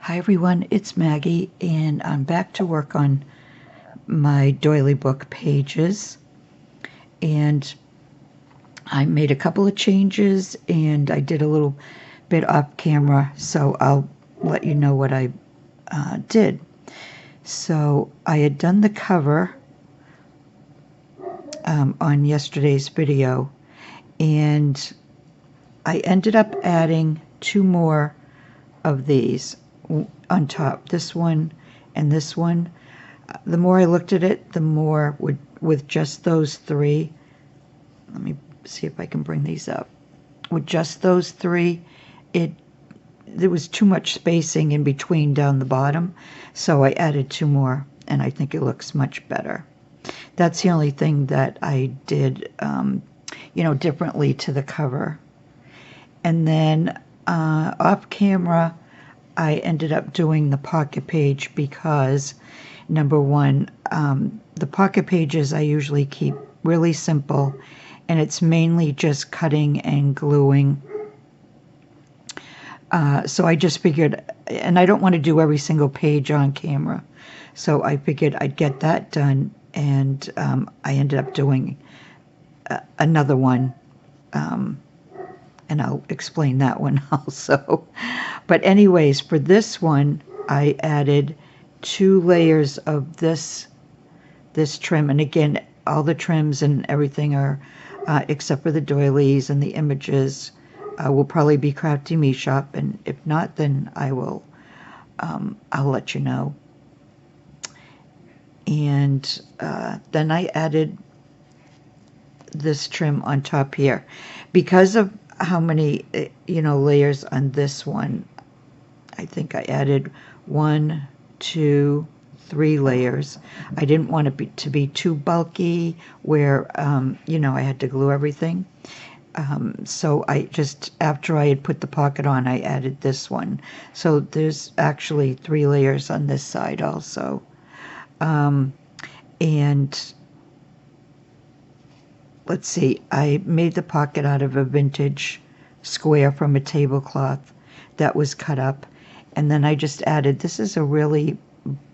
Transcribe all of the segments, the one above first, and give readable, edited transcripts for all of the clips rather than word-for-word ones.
Hi everyone, it's Maggie, and I'm back to work on my Doily book pages. And I made a couple of changes, and I did a little bit off camera, so I'll let you know what I did. So I had done the cover on yesterday's video, and I ended up adding two more of these on top, this one and this one. The more I looked at it, the more with just those three, let me see if I can bring these up. With just those three, there was too much spacing in between down the bottom, so I added two more, and I think it looks much better. That's the only thing that I did, differently to the cover. And then off camera, I ended up doing the pocket page because, number one, the pocket pages I usually keep really simple, and it's mainly just cutting and gluing. So I just figured, and I don't want to do every single page on camera, so I figured I'd get that done, and I ended up doing another one. And I'll explain that one also. But anyways, for this one, I added 2 layers of this trim. And again, all the trims and everything are, except for the doilies and the images, will probably be Crafty Me Shop. And if not, then I'll let you know. And then I added this trim on top here. Because of how many layers on this one, I think I added 1, 2, 3 layers. I didn't want it to be too bulky where I had to glue everything, so I just, after I had put the pocket on, I added this one. So there's actually 3 layers on this side also. And let's see, I made the pocket out of a vintage square from a tablecloth that was cut up. And then I just added, this is a really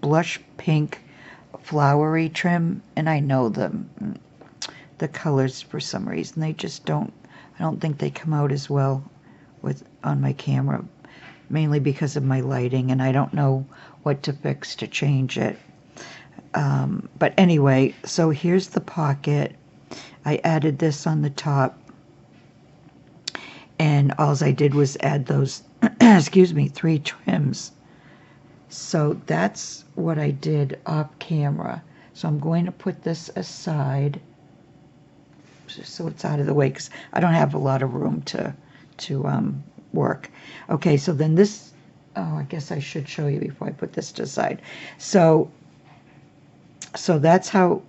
blush pink flowery trim. And I know the colors, for some reason, they just I don't think they come out as well on my camera, mainly because of my lighting, and I don't know what to fix to change it. But anyway, so here's the pocket. I added this on the top, and all I did was add those, 3 trims. So that's what I did off camera. So I'm going to put this aside just so it's out of the way, because I don't have a lot of room to work. Okay, so then this, I guess I should show you before I put this to the side. So that's how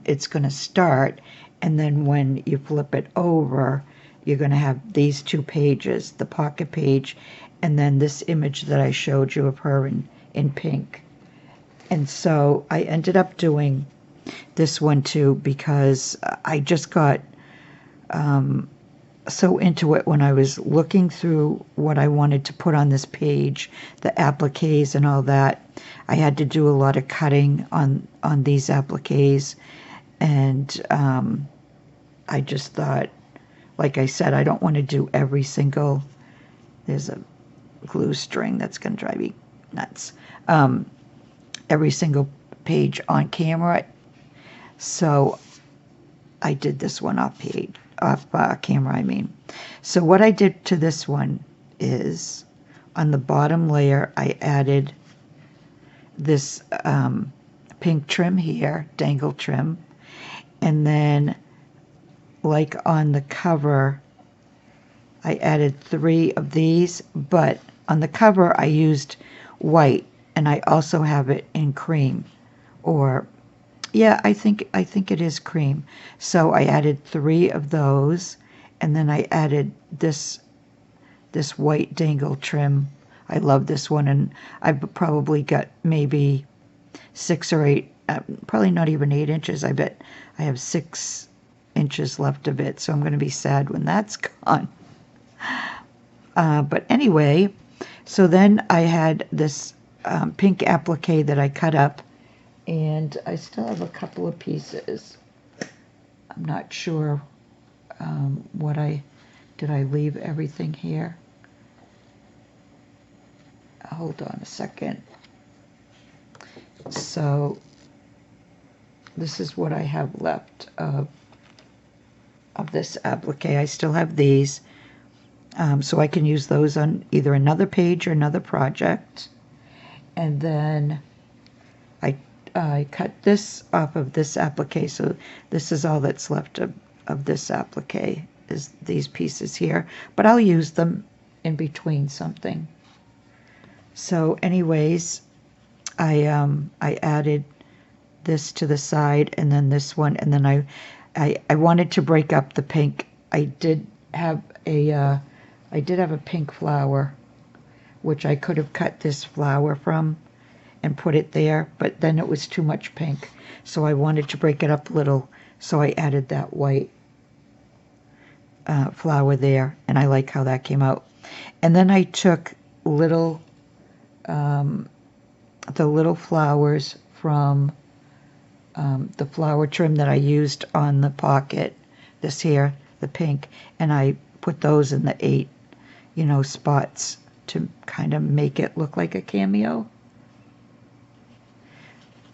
it's going to start. And then when you flip it over, you're going to have these 2 pages, the pocket page, and then this image that I showed you of her in pink. And so I ended up doing this one too, because I just got so into it when I was looking through what I wanted to put on this page, the appliques and all that. I had to do a lot of cutting on these appliques, and I just thought, like I said, I don't want to do every single, there's a glue string that's going to drive me nuts, every single page on camera. So I did this one off camera, I mean. So what I did to this one is, on the bottom layer, I added this pink trim here, dangle trim, and then, like on the cover, I added 3 of these, but on the cover I used white, and I also have it in cream, or yeah, I think it is cream. So I added 3 of those, and then I added this white dangle trim. I love this one, and I've probably got maybe 6 or 8, probably not even 8 inches. I bet I have 6 inches left of it, so I'm going to be sad when that's gone. But anyway, So then I had this pink applique that I cut up, and I still have a couple of pieces. I'm not sure did I leave everything here? Hold on a second. So this is what I have left of this applique. I still have these, so I can use those on either another page or another project. And then I cut this off of this applique, so this is all that's left of this applique, is these pieces here, but I'll use them in between something. So anyways, I added this to the side, and then this one, and then I wanted to break up the pink. I did have a pink flower, which I could have cut this flower from and put it there, but then it was too much pink, so I wanted to break it up a little, so I added that white flower there, and I like how that came out. And then I took the little flowers from the flower trim that I used on the pocket, this here, the pink, and I put those in the 8, spots to kind of make it look like a cameo.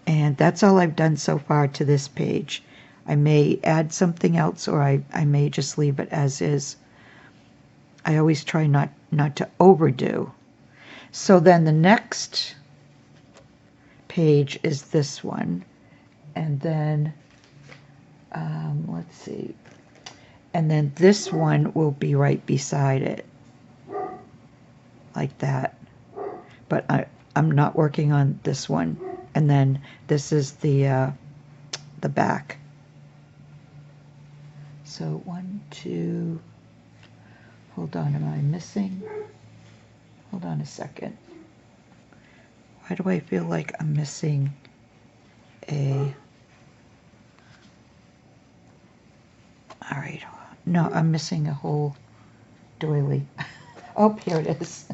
And that's all I've done so far to this page. I may add something else, or I may just leave it as is. I always try not to overdo. So then the next page is this one. And then, let's see. And then this one will be right beside it. Like that. But I'm not working on this one. And then this is the back. So 1, 2, hold on, am I missing? Hold on a second. Why do I feel like I'm missing a, all right, no, I'm missing a whole doily. Oh, here it is.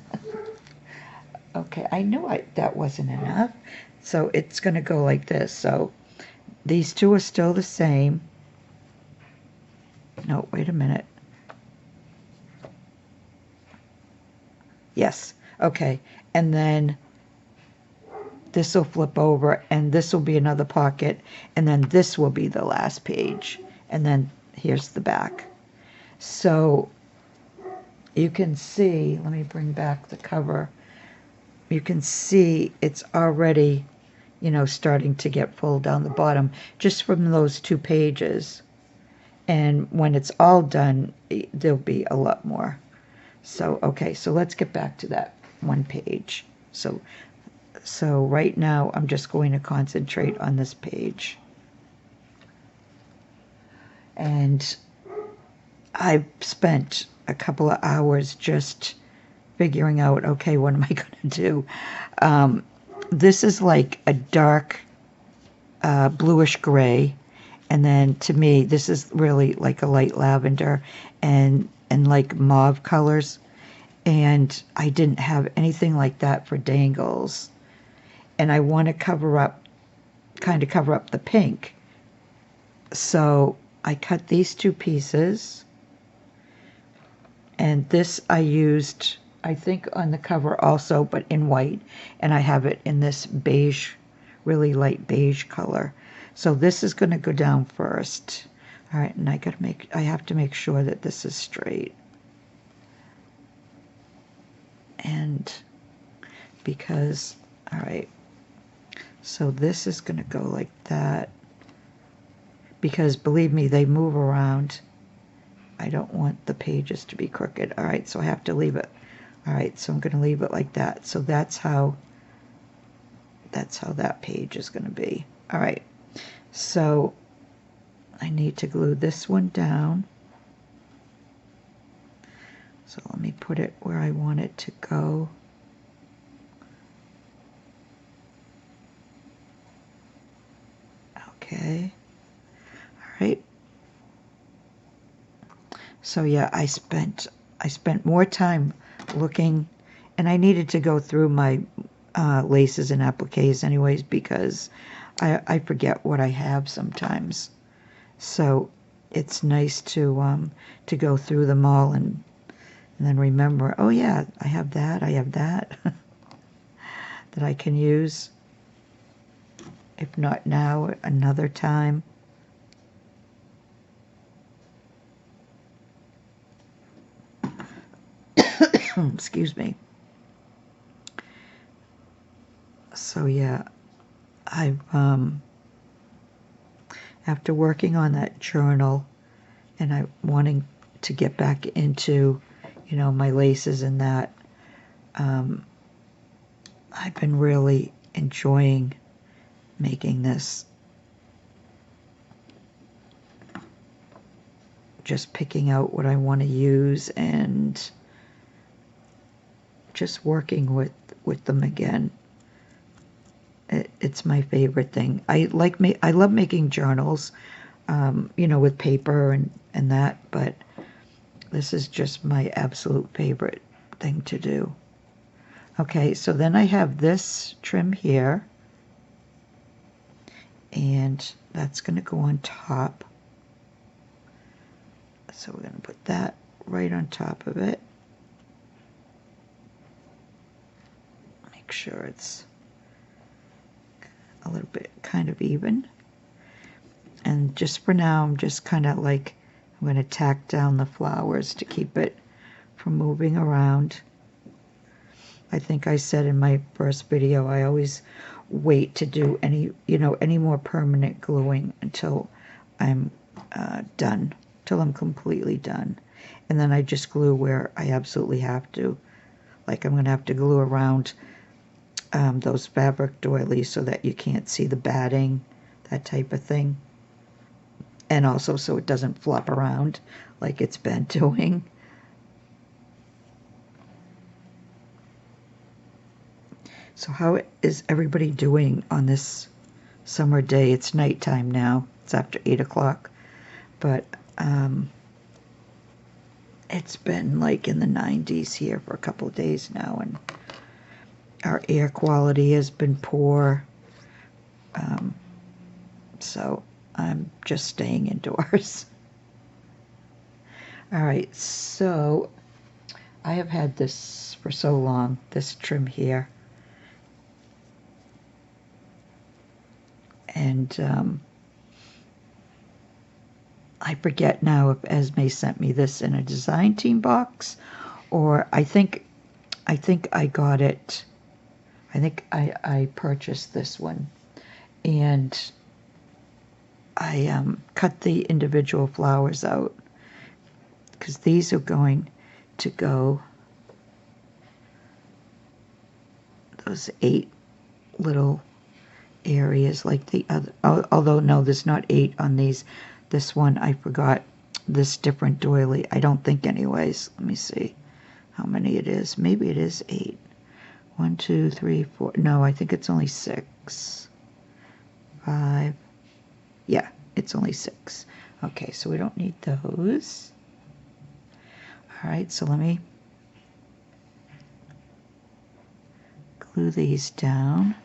Okay, I knew that wasn't enough. So it's going to go like this. So these two are still the same. No, wait a minute. Yes, okay. And then this will flip over, and this will be another pocket, and then this will be the last page. And then here's the back. So you can see, let me bring back the cover. You can see it's already, starting to get full down the bottom just from those 2 pages. And when it's all done, there'll be a lot more. So, okay, so let's get back to that one page. So right now I'm just going to concentrate on this page. And I've spent a couple of hours just figuring out, okay, what am I going to do? This is like a dark bluish gray, and then to me this is really like a light lavender and like mauve colors, and I didn't have anything like that for dangles, and I want to cover up the pink. So I cut these 2 pieces, and this I used, I think, on the cover also, but in white, and I have it in this beige, really light beige color. So this is going to go down first. All right, and I have to make sure that this is straight. And because, all right, so this is going to go like that, because believe me, they move around. I don't want the pages to be crooked. All right, so I have to leave it. All right, so I'm going to leave it like that. So that's how that page is going to be. All right, so I need to glue this one down. So let me put it where I want it to go. Okay. All right. So yeah, I spent more time looking And I needed to go through my laces and appliques anyways, because I forget what I have sometimes. So it's nice to go through them all and then remember, oh yeah, I have that that I can use. If not now, another time. Excuse me. So yeah, I've after working on that journal and I wanting to get back into, you know, my laces and that, I've been really enjoying making this. Just picking out what I want to use and just working with them again. It's my favorite thing. I love making journals, you know, with paper and that, but this is just my absolute favorite thing to do. Okay, so then I have this trim here, and that's going to go on top. So we're going to put that right on top of it. Make sure it's a little bit kind of even. And just for now, I'm just kind of like, I'm going to tack down the flowers to keep it from moving around. I think I said in my first video, I always wait to do any, you know, any more permanent gluing until I'm done, till I'm completely done. And then I just glue where I absolutely have to. Like I'm going to have to glue around those fabric doilies so that you can't see the batting, that type of thing. And also so it doesn't flop around like it's been doing. So how is everybody doing on this summer day? It's nighttime now. It's after 8 o'clock. But it's been like in the 90s here for a couple of days now, and our air quality has been poor. So I'm just staying indoors. All right, so I have had this for so long, this trim here. And I forget now if Esme sent me this in a design team box, or I think I got it. I think I purchased this one, and I cut the individual flowers out because these are going to go, those 8 little areas like the other, although no, there's not 8 on these. This one, I forgot this different doily. I don't think anyways. Let me see how many it is. Maybe it is 8. 1, 2, 3, 4. No, I think it's only 6. 5. Yeah, it's only 6. Okay, so we don't need those. All right, so let me glue these down.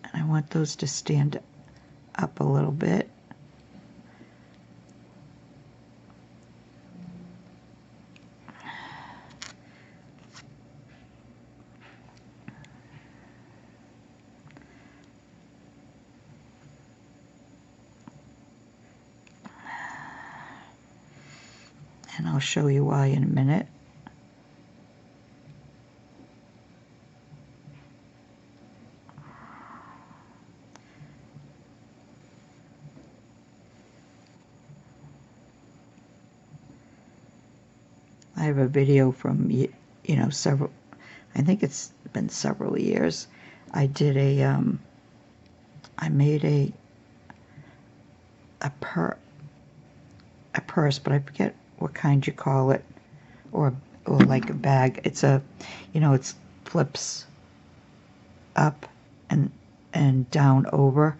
And I want those to stand up a little bit. And I'll show you why in a minute. I have a video from, you know, several, I think it's been several years. I did I made a purse, but I forget what kind you call it, or like a bag. It's a, you know, it's flips up and down over,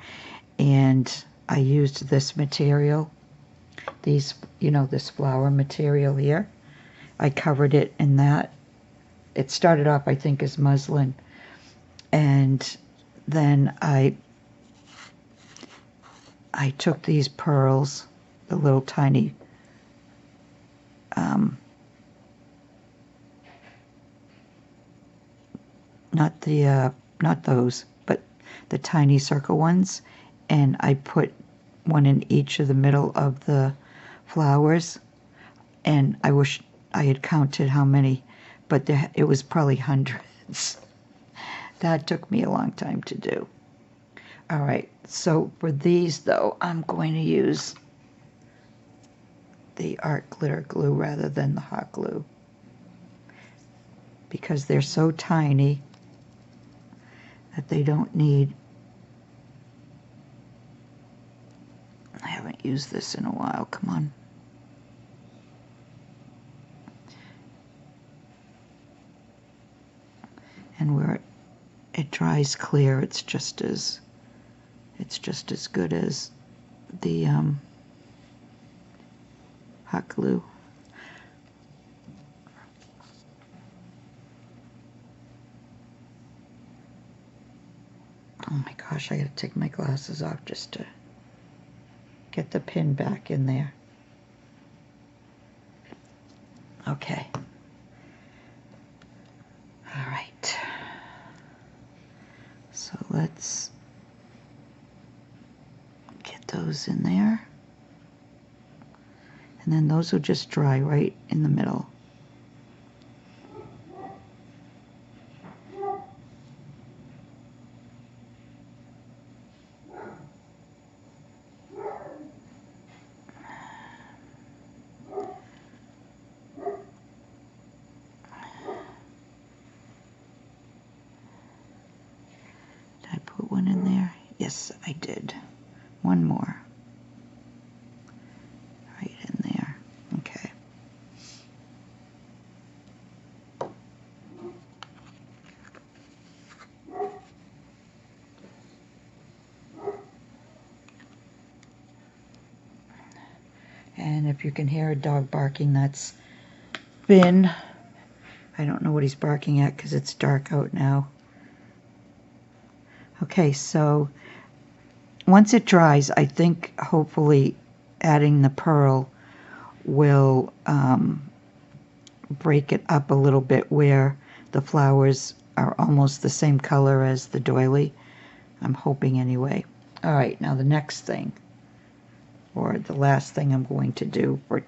and I used this material these, you know, this flower material here. I covered it in that. It started off, I think, as muslin, and then I took these pearls, the little tiny not those, but the tiny circle ones, and I put one in each of the middle of the flowers, and I wish I had counted how many, but it was probably hundreds. That took me a long time to do. All right, so for these though, I'm going to use the art glitter glue rather than the hot glue because they're so tiny that they don't need. I haven't used this in a while. Come on. And where it dries clear, it's just as good as the hot glue. Oh my gosh, I gotta take my glasses off just to get the pin back in there. Okay. All right. So let's get those in there. And then those will just dry right in the middle. Did I put one in there? Yes, I did. One more. Right in there. Okay. And if you can hear a dog barking, that's Finn. I don't know what he's barking at because it's dark out now. Okay, so once it dries, I think hopefully adding the pearl will break it up a little bit where the flowers are almost the same color as the doily. I'm hoping anyway. All right, now the next thing, or the last thing I'm going to do for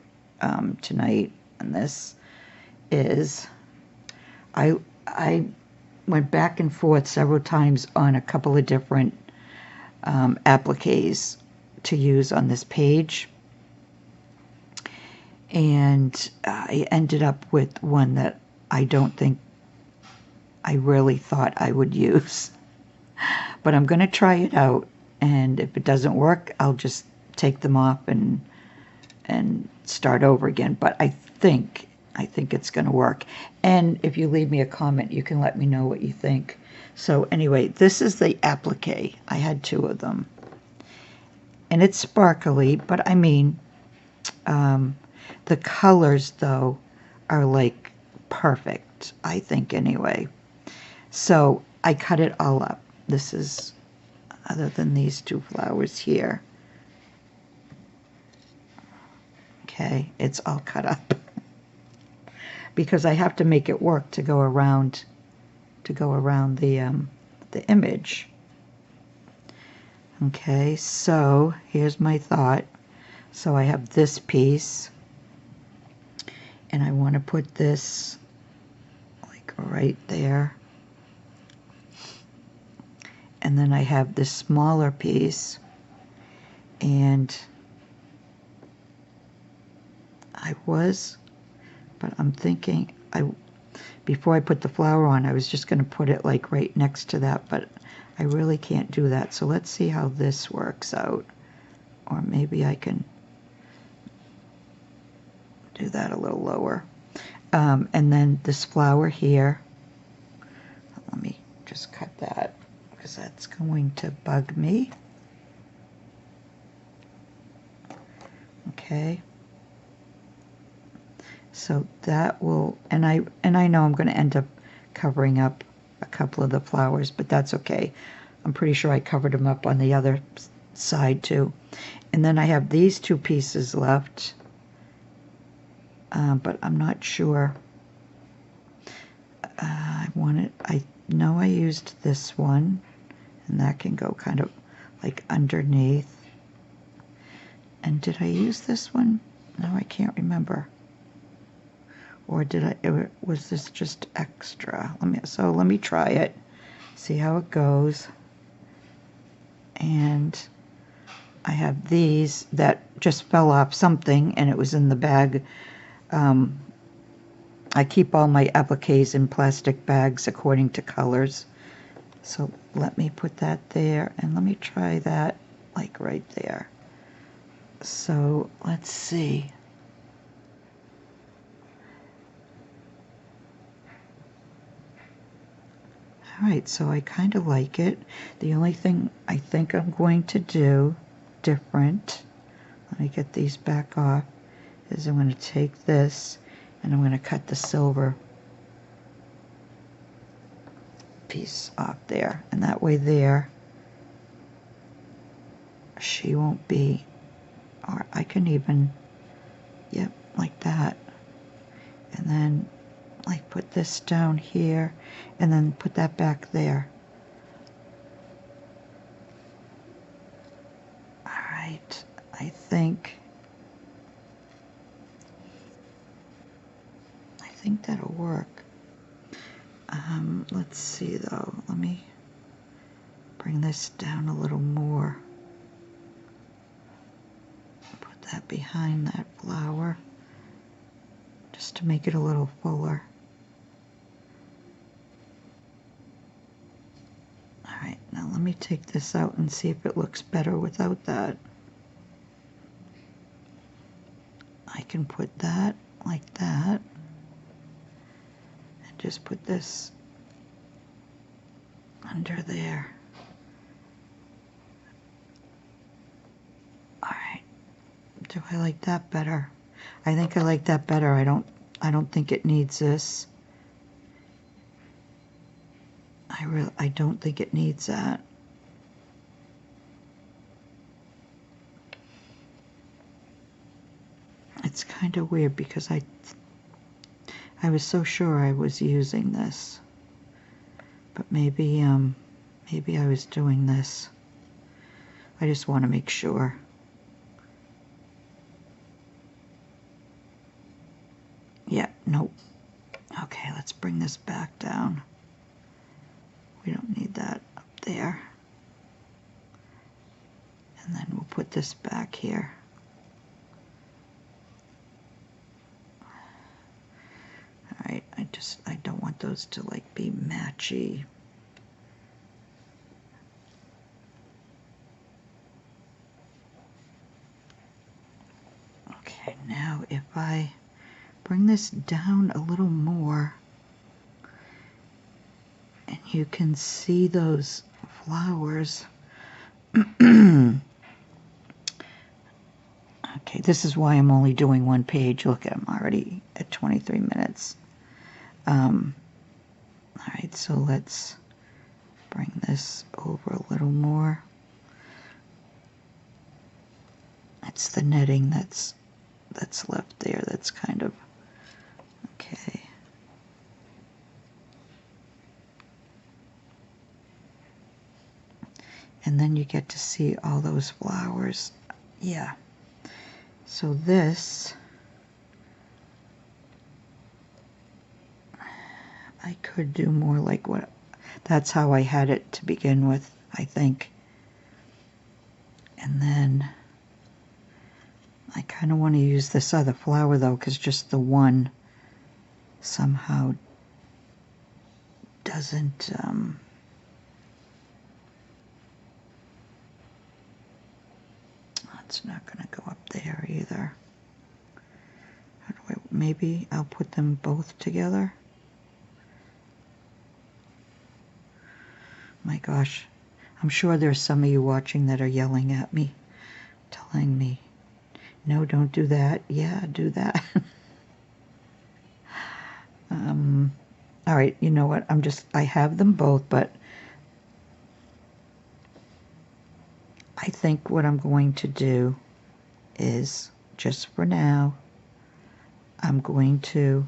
tonight on this is I went back and forth several times on a couple of different appliques to use on this page, and I ended up with one that I don't think I really thought I would use, but I'm going to try it out, and if it doesn't work, I'll just take them off and start over again. But I think it's going to work. And if you leave me a comment, you can let me know what you think. So anyway, this is the applique. I had two of them. And it's sparkly, but I mean, the colors, though, are like perfect, I think, anyway. So I cut it all up. This is, other than these two flowers here. Okay, it's all cut up. Because I have to make it work to go around the image. Okay, so here's my thought. So I have this piece, and I want to put this like right there. And then I have this smaller piece, and but I'm thinking before I put the flower on, I was just going to put it like right next to that, but I really can't do that. So let's see how this works out. Or maybe I can do that a little lower. And then this flower here, let me just cut that because that's going to bug me. Okay. Okay. So that will, and I know I'm going to end up covering up a couple of the flowers, but that's okay. I'm pretty sure I covered them up on the other side too. And then I have these two pieces left, but I'm not sure. I know I used this one, and that can go kind of like underneath. And did I use this one? No, I can't remember. Or did was this just extra? Let me try it, see how it goes. And I have these that just fell off something, and it was in the bag. I keep all my appliques in plastic bags according to colors. So let me put that there, and let me try that like right there. So let's see. Alright, so I kind of like it. The only thing I think I'm going to do different, let me get these back off, is I'm going to take this and I'm going to cut the silver piece off there. And that way there, she won't be, or I can even, yep, like that. And then like put this down here and then put that back there. All right, I think that'll work. Let's see though, let me bring this down a little more. Put that behind that flower just to make it a little fuller. Alright, now let me take this out and see if it looks better without that. I can put that like that and just put this under there. Alright, do I like that better? I think I like that better. I don't think it needs this. I don't think it needs that. It's kind of weird because I was so sure I was using this, but maybe I was doing this. I just want to make sure. Yeah, nope. Okay, let's bring this back down. We don't need that up there. And then we'll put this back here. Alright, I don't want those to like be matchy. Okay, now if I bring this down a little more, and you can see those flowers. Okay, this is why I'm only doing one page. Look at, I'm already at 23 minutes. Alright, so let's bring this over a little more. It's the netting that's left there that's kind of, okay. And then you get to see all those flowers. Yeah. So this, I could do more like what, that's how I had it to begin with, I think. And then I kind of want to use this other flower though, because just the one somehow doesn't, it's not going to go up there either. How do I, maybe I'll put them both together. My gosh, I'm sure there's some of you watching that are yelling at me, telling me, No, don't do that. Yeah, do that. All right, you know what? I have them both, but I think what I'm going to do is, just for now, I'm going to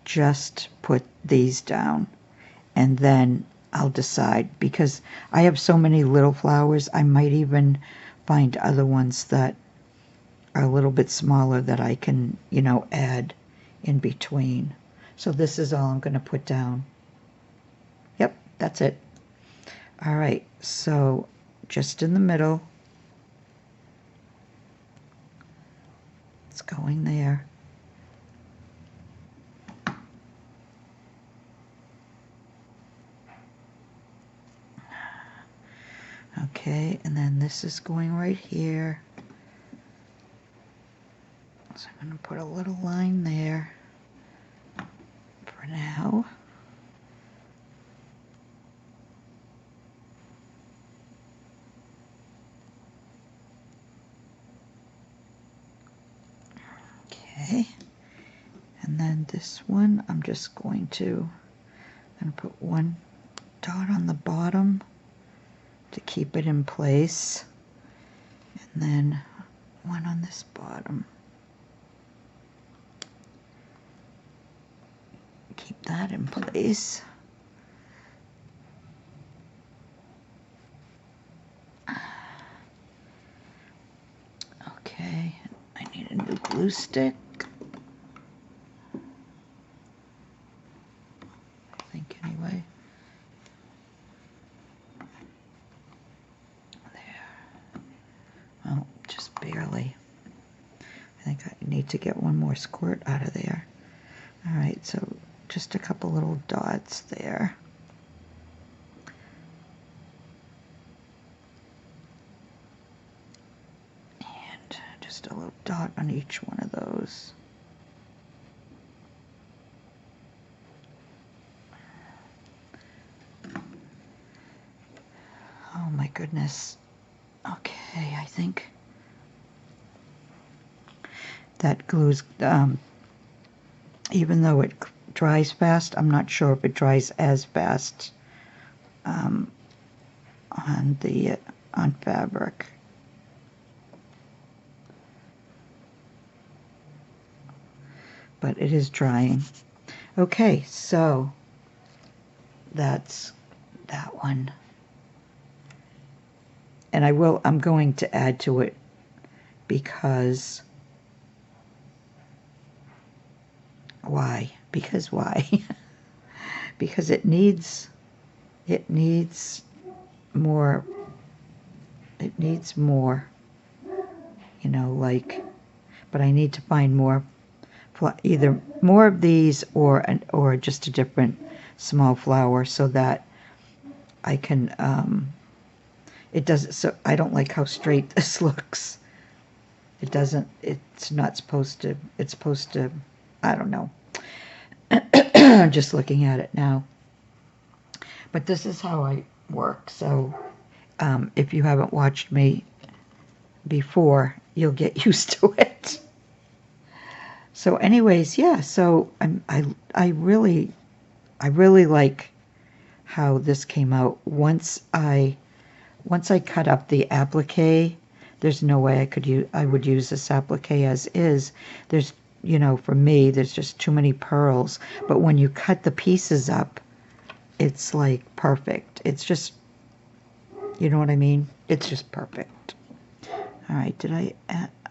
just put these down, and then I'll decide, because I have so many little flowers, I might even find other ones that are a little bit smaller that I can, you know, add in between. So this is all I'm going to put down. Yep, that's it. All right, so just in the middle, it's going there. Okay, and then this is going right here. So I'm going to put a little line there for now. Okay, and then this one I'm just going to put one dot on the bottom to keep it in place, and then one on this bottom. Keep that in place. Okay, I need a new glue stick. I think anyway. There. Oh, just barely. I think I need to get one more squirt out of there. All right, so just a couple little dots there. And just a little dot on each one of those. Oh my goodness. Okay, I think that glue's, even though it dries fast, I'm not sure if it dries as fast on fabric. But it is drying. Okay, so that's that one. And I'm going to add to it because why? Because why? Because it needs more, you know, like, but I need to find more, either more of these or just a different small flower, so that I can, it doesn't, so I don't like how straight this looks. It doesn't, it's not supposed to, it's supposed to, I don't know. Just looking at it now. But this is how I work, so if you haven't watched me before, you'll get used to it. So anyways, yeah, so I really like how this came out. Once I cut up the applique, there's no way I would use this applique as is. There's, you know, for me, there's just too many pearls. But when you cut the pieces up, it's like perfect. It's just, you know what I mean? It's just perfect. All right,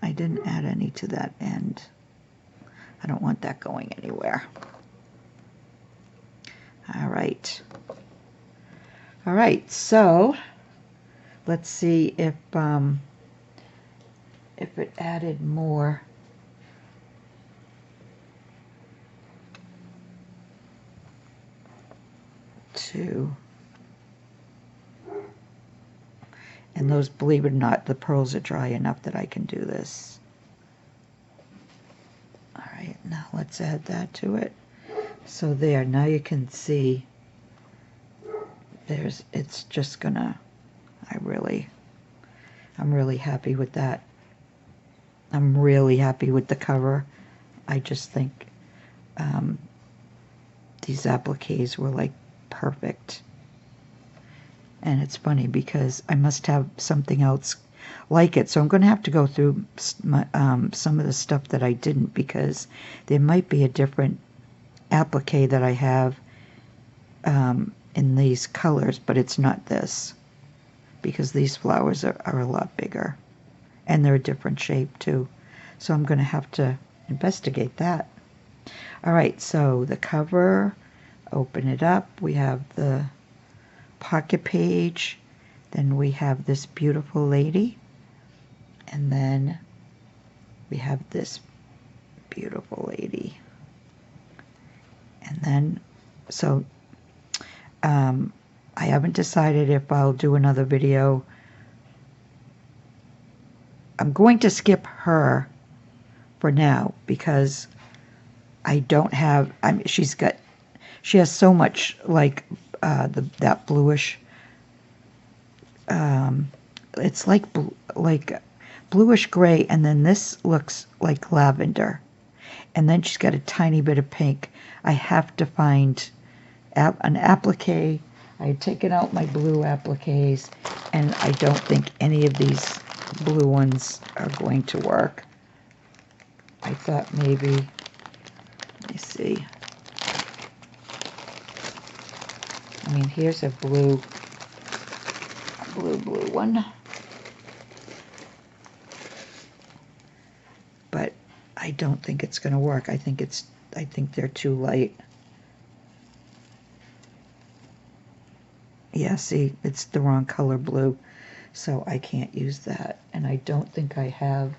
I didn't add any to that end. I don't want that going anywhere. All right. All right, so let's see if it added more. And those, believe it or not, the pearls are dry enough that I can do this. All right, now let's add that to it. So there, now you can see it's just gonna, I'm really happy with that. I'm really happy with the cover. I just think these appliques were like perfect. And it's funny because I must have something else like it. So I'm going to have to go through some of the stuff that I didn't, because there might be a different applique that I have in these colors, but it's not this, because these flowers are a lot bigger and they're a different shape too. So I'm going to have to investigate that. All right, so the cover, open it up. We have the pocket page, then we have this beautiful lady, and then we have this beautiful lady. And then, so I haven't decided if I'll do another video. I'm going to skip her for now because I don't have, she has so much like that bluish, it's like bluish gray, and then this looks like lavender, and then she's got a tiny bit of pink. I have to find an applique. I had taken out my blue appliques, and I don't think any of these blue ones are going to work. I thought maybe, let me see. I mean, here's a blue one. But I don't think it's going to work. I think they're too light. Yeah, see, it's the wrong color blue, so I can't use that. And I don't think I have,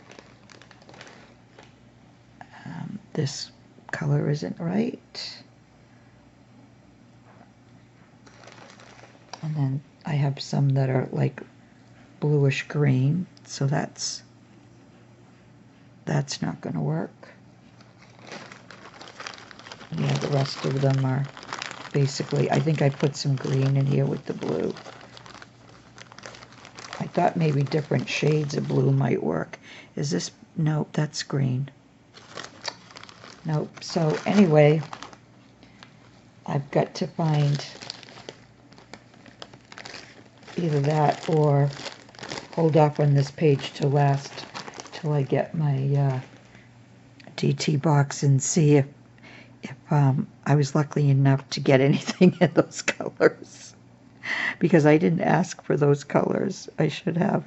this color isn't right. And then I have some that are like bluish green, so that's not going to work. Yeah, the rest of them are basically, I think I put some green in here with the blue. I thought maybe different shades of blue might work. Is this, nope, that's green. Nope. So anyway, I've got to find either that or hold off on this page till I get my DT box and see if I was lucky enough to get anything in those colors, because I didn't ask for those colors. I should have.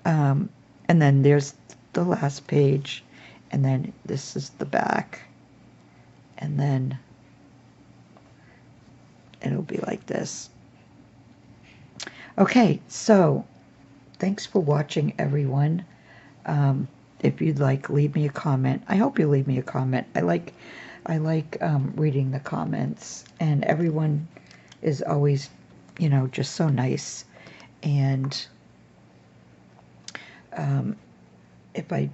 And then there's the last page, and then this is the back, and then it'll be like this. Okay, so thanks for watching, everyone. If you'd like, leave me a comment. I hope you leave me a comment. I like reading the comments, and everyone is always, just so nice. And if I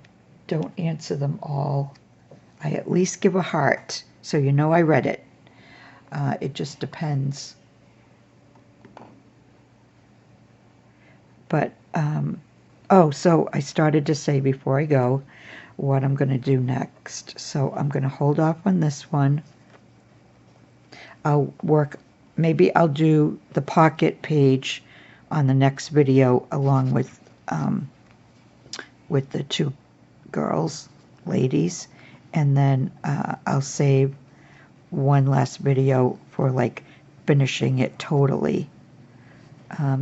don't answer them all, I at least give a heart, so you know I read it. It just depends. But, oh, so I started to say before I go what I'm going to do next. So I'm going to hold off on this one. Maybe I'll do the pocket page on the next video along with the two ladies, and then I'll save one last video for like finishing it totally,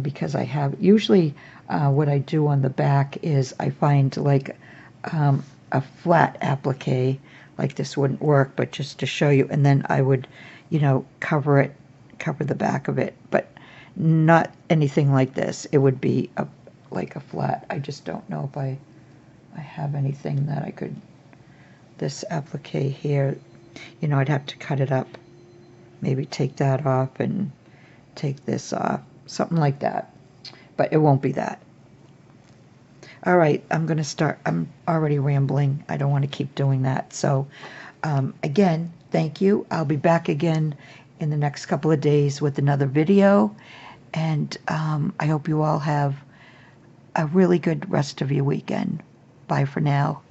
because I have usually what I do on the back is I find like a flat applique, like this wouldn't work, but just to show you, and then I would cover the back of it, but not anything like this. It would be like a flat. I just don't know if I have anything that I could, this applique here, I'd have to cut it up, maybe take that off and take this off, something like that, but it won't be that. All right, I'm going to start. I'm already rambling. I don't want to keep doing that. So again, thank you. I'll be back again in the next couple of days with another video, and I hope you all have a really good rest of your weekend. Bye for now.